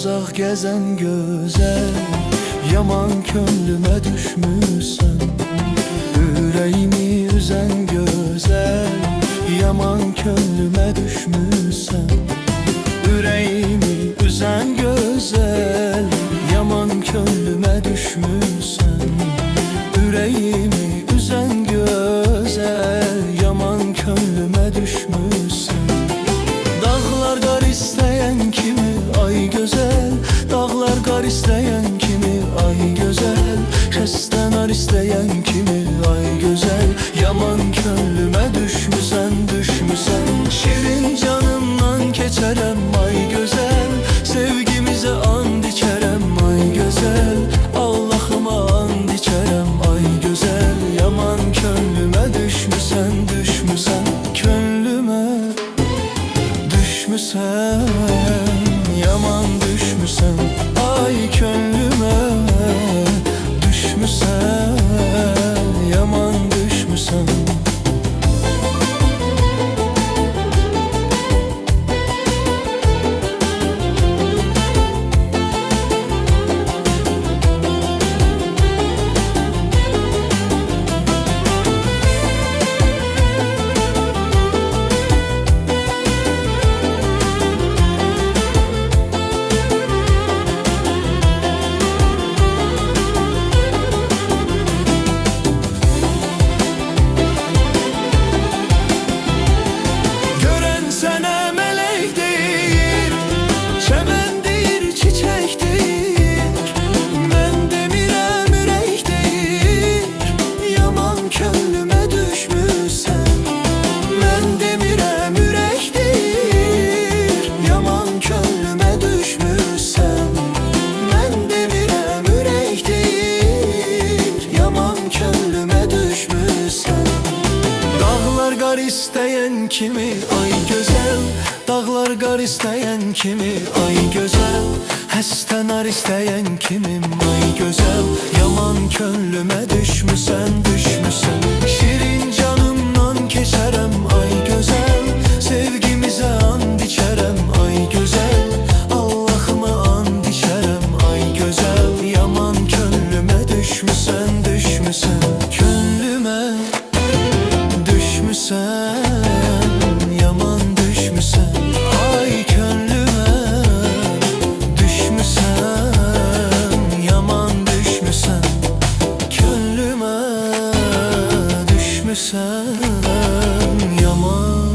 uzaq gəzən gözəl, yaman könlümə düşmüsən. Ürəyimi üzən gözəl, yaman könlümə düşmüsən. Ürəyimi üzən gözəl, yaman könlümə düşmüsən. Ürəyimi üzən gözəl, yaman könlümə düşmüsən. Dağlar qar istəyən kimi ay gözəl, dağlar qar istəyən kimi ay gözəl, xəstənar istəyən kimi ay gözəl, yaman könlümə düşmüsən, düşmüsən. Şirin canımdan keçərəm ay gözəl, sevgimizə and içərəm ay gözəl, Allahıma and içərəm ay gözəl, yaman könlümə düşmüsən, düşmüsən. Könlümə düşmüsən, yaman düşmüsən. Ay könlümə düşmüsən, yaman düşmüsən. Sənə mələk deyir, çəmən deyir, çiçək deyir. Mən demirəm ürək deyir, yaman könlümə düşmüsən. Mən demirəm ürək deyir, yaman könlümə düşmüsən. Mən demirəm ürək deyir, yaman könlümə düşmüsən. Dağlar qar istəyən kimi ay gözəl, dağlar qar istəyən kimi ay gözəl, xəstənar istəyən kimi ay gözəl, yaman könlümə düşmüsən, düşmüsən. Şirin canımdan keçərəm ay gözəl, sevgimizə and içərəm ay gözəl, Allahıma and içərəm ay gözəl, yaman könlümə düşmüsən, düşmüsən. Könlümə düşmüsən, yaman düşmüsən. Ay könlümə düşmüsən, yaman düşmüsən. Könlümə düşmüsən, yaman